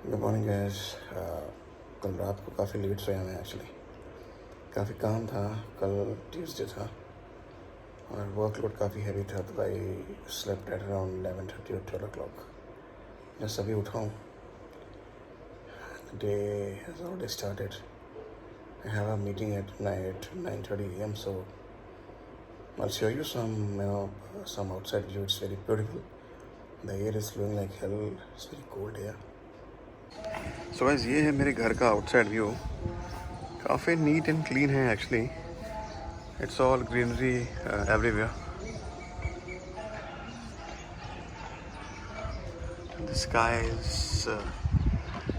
Good morning gas. कल रात को काफ़ी लेट सोया मैं एक्चुअली। काफ़ी काम था, कल ट्यूसडे था और वर्कलोड काफ़ी हैवी था, तो आई स्लेप्ट एट अराउंड 11:30 और 12 o'clock। जस्ट अभी उठा हूँ। Day has already started. I have a meeting at 9:30 AM, so I'll show you some outside view. It's very beautiful. The air is flowing like hell. It's very cold here. So guys, ये है मेरे घर का outside view. काफ़ी neat and clean है actually. It's all greenery everywhere. The sky is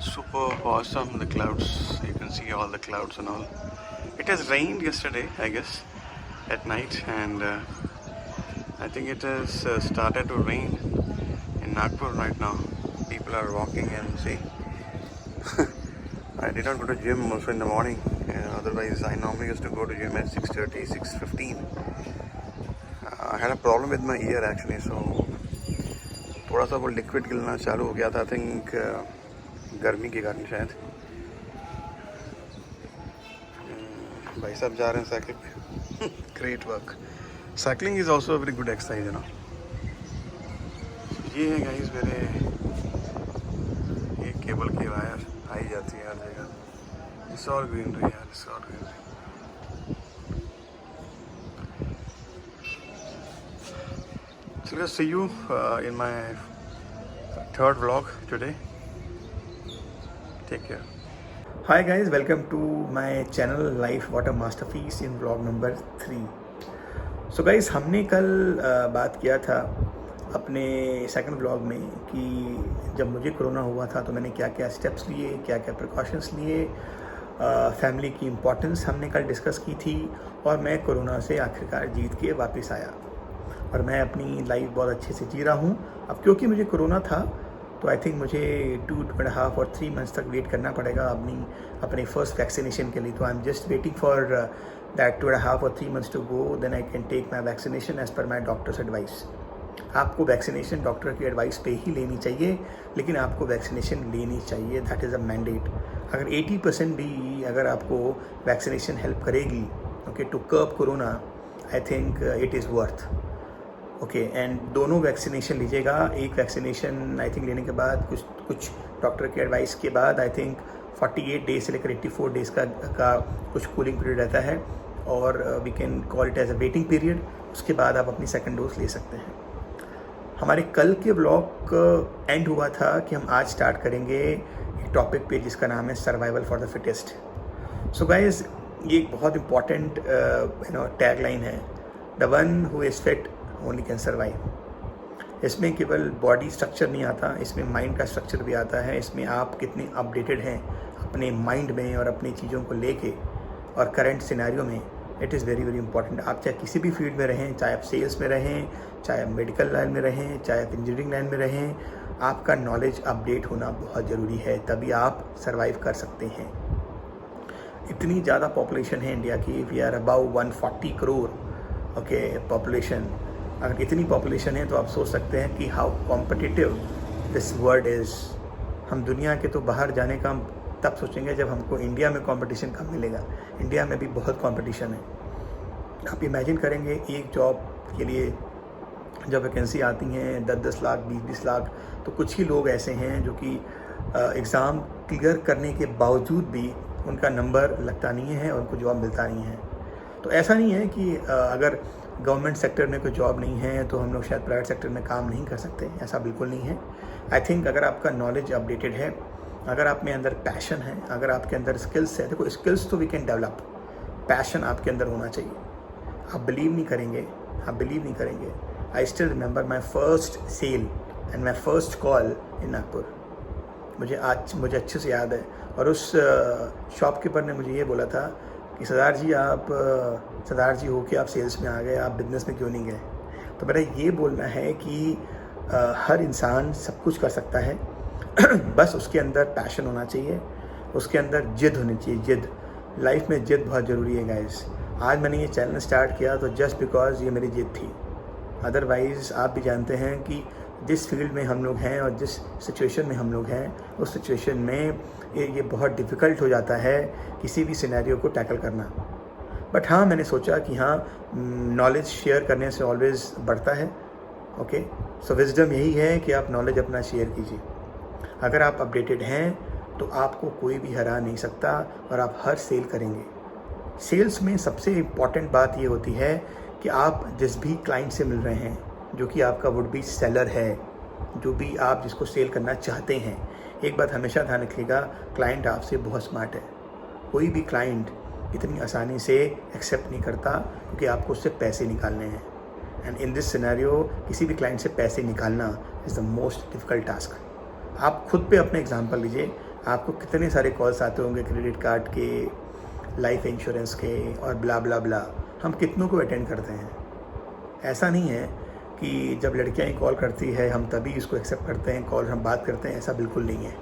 super awesome. The clouds, you can see all the clouds and all. It has rained yesterday, I guess, at night, and I think it has started to rain in Nagpur right now. People are walking and see. I did not go to gym also in the morning. Otherwise, I normally used to go to gym at 6:30, 6:15. I had a problem with my ear actually, so थोड़ा सा वो liquid गिरना चालू हो गया था। I think गर्मी के कारण शायद। भाई साहब जा रहे हैं साइकिल पे। Great work. Cycling is also very good exercise, है ना। ये है गाइस मेरे, ये केबल की वायर आई जाती है हर जगह। इट्स ऑल ग्रीनरी यार, it's all greenery. So see you in my third vlog today. Take care. Hi guys, welcome to my channel Life What a Masterpiece in vlog number 3. So guys, हमने कल बात किया था अपने second vlog में कि जब मुझे कोरोना हुआ था तो मैंने क्या क्या स्टेप्स लिए, क्या क्या प्रिकॉशंस लिए, फैमिली की इम्पोर्टेंस हमने कल डिस्कस की थी, और मैं कोरोना से आखिरकार जीत के वापस आया और मैं अपनी लाइफ बहुत अच्छे से जी रहा हूँ। अब क्योंकि मुझे कोरोना था तो आई थिंक मुझे 2.5 और 3 मंथ्स तक वेट करना पड़ेगा अपने फर्स्ट वैक्सीनेशन के लिए। तो I am just waiting for that 2.5 और 3 months to go, then I can take my vaccination as per my doctor's advice. आपको वैक्सीनेशन डॉक्टर की एडवाइस पे ही लेनी चाहिए, लेकिन आपको वैक्सीनेशन लेनी चाहिए, दैट इज़ अ मैंडेट। अगर 80% भी अगर आपको वैक्सीनेशन हेल्प करेगी okay to curb corona, I think it is worth okay. And दोनों वैक्सीनेशन लीजिएगा। एक वैक्सीनेशन आई थिंक लेने के बाद कुछ डॉक्टर की एडवाइस के बाद आई थिंक 48 डेज से लेकर 84 डेज़ का कुछ कूलिंग पीरियड रहता है, और we can call it as a waiting period. उसके बाद आप अपनी सेकंड डोज ले सकते हैं। हमारे कल के व्लॉग एंड हुआ था कि हम आज स्टार्ट करेंगे एक टॉपिक पे जिसका नाम है survival for the fittest. So guys, ये एक बहुत इंपॉर्टेंट टैग लाइन है, the one who is fit only can survive. इसमें केवल बॉडी स्ट्रक्चर नहीं आता, इसमें माइंड का स्ट्रक्चर भी आता है। इसमें आप कितने अपडेटेड हैं अपने माइंड में और अपनी चीज़ों को लेके और करंट सिनेरियो में, it is very very important. आप चाहे किसी भी फील्ड में रहें, चाहे आप सेल्स में रहें, चाहे आप मेडिकल लाइन में रहें, चाहे आप इंजीनियरिंग लाइन में रहें, आपका नॉलेज अपडेट होना बहुत ज़रूरी है, तभी आप सर्वाइव कर सकते हैं। इतनी ज़्यादा पॉपुलेशन है इंडिया की, we are about 140 crore okay population. अगर इतनी पॉपुलेशन है तो आप सोच सकते हैं कि how competitive this world is. हम दुनिया के तो बाहर जाने का तब सोचेंगे जब हमको इंडिया में कंपटीशन कम मिलेगा। इंडिया में भी बहुत कंपटीशन है। आप इमेजिन करेंगे एक जॉब के लिए जब वैकेंसी आती हैं 10-10 लाख, 20-20 लाख, तो कुछ ही लोग ऐसे हैं जो कि एग्ज़ाम क्लियर करने के बावजूद भी उनका नंबर लगता नहीं है और उनको जॉब मिलता नहीं है। तो ऐसा नहीं है कि अगर गवर्नमेंट सेक्टर में कोई जॉब नहीं है तो हम लोग शायद प्राइवेट सेक्टर में काम नहीं कर सकते, ऐसा बिल्कुल नहीं है। आई थिंक अगर आपका नॉलेज अपडेटेड है, अगर आप में अंदर पैशन है, अगर आपके अंदर स्किल्स है, देखो स्किल्स तो वी कैन डेवलप, पैशन आपके अंदर होना चाहिए। आप बिलीव नहीं करेंगे। I still remember my first sale and my first call in Nagpur. मुझे अच्छे से याद है। और उस शॉपकीपर ने मुझे ये बोला था कि सरदार जी हो के आप सेल्स में आ गए, आप बिजनेस में क्यों नहीं गए। तो मेरा ये बोलना है कि हर इंसान सब कुछ कर सकता है बस उसके अंदर पैशन होना चाहिए, उसके अंदर जिद होनी चाहिए। जिद, लाइफ में जिद बहुत ज़रूरी है गाइस। आज मैंने ये चैनल स्टार्ट किया तो जस्ट बिकॉज ये मेरी जिद थी। अदरवाइज़ आप भी जानते हैं कि जिस फील्ड में हम लोग हैं और जिस सिचुएशन में हम लोग हैं, उस सिचुएशन में ये बहुत डिफ़िकल्ट हो जाता है किसी भी सिनेरियो को टैकल करना। बट हाँ, मैंने सोचा कि हाँ, नॉलेज शेयर करने से ऑलवेज़ बढ़ता है। ओके, सो विजडम यही है कि आप नॉलेज अपना शेयर कीजिए। अगर आप अपडेटेड हैं तो आपको कोई भी हरा नहीं सकता और आप हर सेल करेंगे। सेल्स में सबसे इम्पॉर्टेंट बात ये होती है कि आप जिस भी क्लाइंट से मिल रहे हैं, जो कि आपका वुड बी सेलर है, जो भी आप जिसको सेल करना चाहते हैं, एक बात हमेशा ध्यान रखिएगा, क्लाइंट आपसे बहुत स्मार्ट है। कोई भी क्लाइंट इतनी आसानी से एक्सेप्ट नहीं करता क्योंकि आपको उससे पैसे निकालने हैं। एंड इन दिस सिनेरियो किसी भी क्लाइंट से पैसे निकालना is the most difficult task. आप खुद पे अपने एग्जांपल लीजिए, आपको कितने सारे कॉल्स आते होंगे क्रेडिट कार्ड के, लाइफ इंश्योरेंस के और ब्ला ब्ला ब्ला। हम कितनों को अटेंड करते हैं? ऐसा नहीं है कि जब लड़कियां ही कॉल करती है हम तभी इसको एक्सेप्ट करते हैं, कॉल हम बात करते हैं, ऐसा बिल्कुल नहीं है।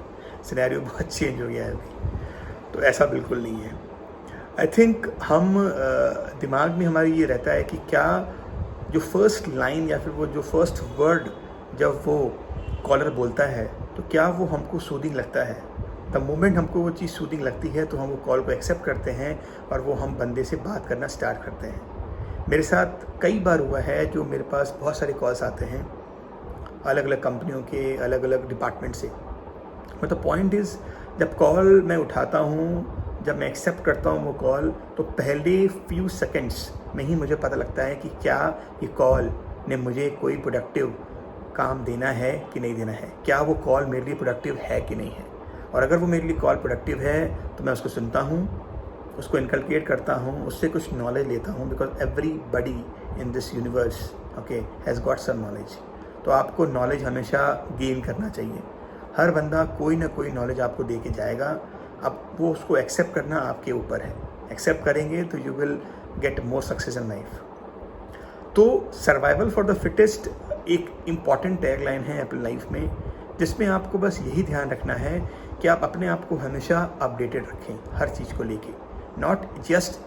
सिनेरियो बहुत चेंज हो गया है अभी, तो ऐसा बिल्कुल नहीं है। आई थिंक हम दिमाग में हमारी ये रहता है कि क्या जो फर्स्ट लाइन या फिर वो जो फर्स्ट वर्ड जब वो कॉलर बोलता है तो क्या वो हमको सूदिंग लगता है। द मोमेंट हमको वो चीज़ सूदिंग लगती है तो हम वो कॉल को एक्सेप्ट करते हैं और वो हम बंदे से बात करना स्टार्ट करते हैं। मेरे साथ कई बार हुआ है, जो मेरे पास बहुत सारे कॉल्स आते हैं अलग अलग कंपनियों के, अलग अलग डिपार्टमेंट से। बट द पॉइंट इज़, जब कॉल मैं उठाता हूँ, जब मैं एक्सेप्ट करता हूँ वो कॉल, तो पहले फ्यू सेकंड्स में ही मुझे पता लगता है कि क्या ये कॉल ने मुझे कोई प्रोडक्टिव काम देना है कि नहीं देना है, क्या वो कॉल मेरे लिए प्रोडक्टिव है कि नहीं है। और अगर वो मेरे लिए कॉल प्रोडक्टिव है तो मैं उसको सुनता हूँ, उसको इनकलकेट करता हूँ, उससे कुछ नॉलेज लेता हूँ, because everybody in this universe okay has got some knowledge. तो आपको नॉलेज हमेशा गेन करना चाहिए। हर बंदा कोई ना कोई नॉलेज आपको दे के जाएगा, अब वो उसको एक्सेप्ट करना आपके ऊपर है। एक्सेप्ट करेंगे तो you will get more success in life. तो सर्वाइवल फॉर द फिटेस्ट एक इम्पॉर्टेंट टैग लाइन है अपनी लाइफ में, जिसमें आपको बस यही ध्यान रखना है कि आप अपने आप को हमेशा अपडेटेड रखें हर चीज़ को लेके। नॉट जस्ट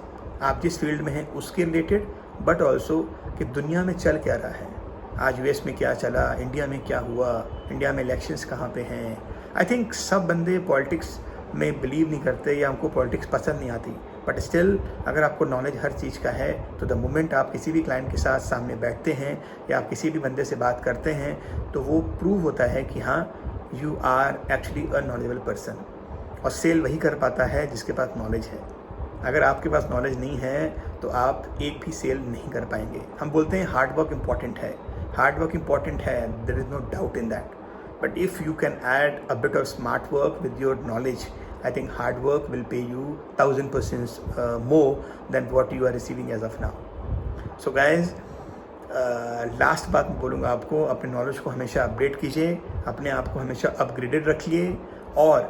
आप जिस फील्ड में हैं उसके रिलेटेड, बट ऑल्सो कि दुनिया में चल क्या रहा है, आज यूएस में क्या चला, इंडिया में क्या हुआ, इंडिया में इलेक्शंस कहाँ पे हैं। आई थिंक सब बंदे पॉलिटिक्स में बिलीव नहीं करते या हमको पॉलिटिक्स पसंद नहीं आती, बट स्टिल अगर आपको नॉलेज हर चीज़ का है तो द मोमेंट आप किसी भी क्लाइंट के साथ सामने बैठते हैं या आप किसी भी बंदे से बात करते हैं तो वो प्रूव होता है कि हाँ, you are actually a knowledgeable person. और सेल वही कर पाता है जिसके पास नॉलेज है। अगर आपके पास नॉलेज नहीं है तो आप एक भी सेल नहीं कर पाएंगे। हम बोलते हैं हार्ड वर्क इम्पॉर्टेंट है, हार्ड वर्क इम्पॉर्टेंट है, there is no doubt in that, but if you can add a bit of smart work with your knowledge, I think hard work will pay you 1000% more than what you are receiving as of now. So guys, last बात मैं बोलूँगा आपको, अपने knowledge को हमेशा update कीजिए, अपने आप को हमेशा अपग्रेडेड रखिए और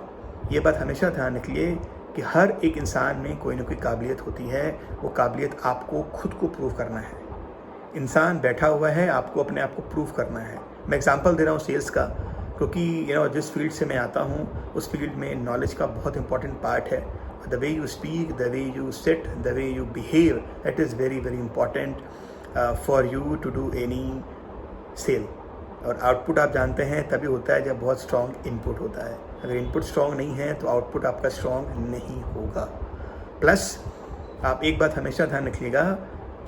ये बात हमेशा ध्यान रखिए कि हर एक इंसान में कोई ना कोई काबिलियत होती है। वो काबिलियत आपको खुद को प्रूव करना है। इंसान बैठा हुआ है, आपको अपने आप को प्रूव करना है। मैं एग्जांपल दे रहा हूँ सेल्स का, क्योंकि जिस फील्ड से मैं आता हूँ उस फील्ड में नॉलेज का बहुत इंपॉर्टेंट पार्ट है। The way you speak, the way you sit, the way you behave, that is very very important for you to do any sale. और आउटपुट आप जानते हैं तभी होता है जब बहुत स्ट्रॉन्ग इनपुट होता है। अगर इनपुट स्ट्रॉन्ग नहीं है तो आउटपुट आपका स्ट्रॉन्ग नहीं होगा। प्लस आप एक बात हमेशा ध्यान रखिएगा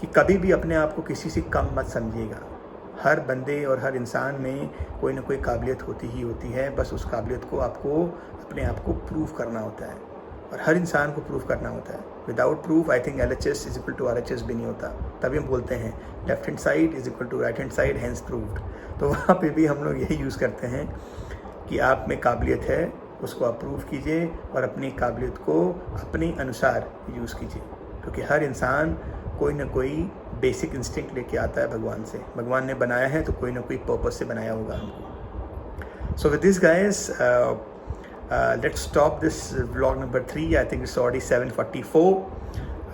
कि कभी भी अपने आप को किसी से कम मत समझिएगा। हर बंदे और हर इंसान में कोई ना कोई काबिलियत होती ही होती है, बस उस काबिलियत को आपको अपने आप को प्रूव करना होता है और हर इंसान को प्रूव करना होता है। Without proof I think LHS is equal to RHS भी नहीं होता। तभी हम बोलते हैं left hand side is equal to right hand side, hence proved. तो वहाँ पे भी हम लोग यही यूज़ करते हैं कि आप में काबिलियत है, उसको आप प्रूव कीजिए और अपनी काबिलियत को अपने अनुसार यूज़ कीजिए, क्योंकि हर इंसान कोई ना कोई बेसिक इंस्टिंक्ट लेके आता है भगवान से। भगवान ने बनाया है तो कोई ना कोई पर्पस से बनाया होगा हमको। So with this guys let's stop this vlog number 3। I think it's already 7:44।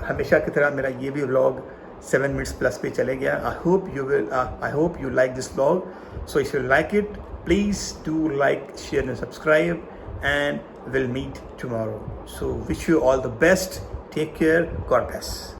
हमेशा की तरह मेरा ये भी व्लॉग 7 मिनट्स प्लस पे चले गया। I hope you like this vlog. So if you like it, please do like, share and subscribe, and will meet tomorrow. So wish you all the best, take care, God bless.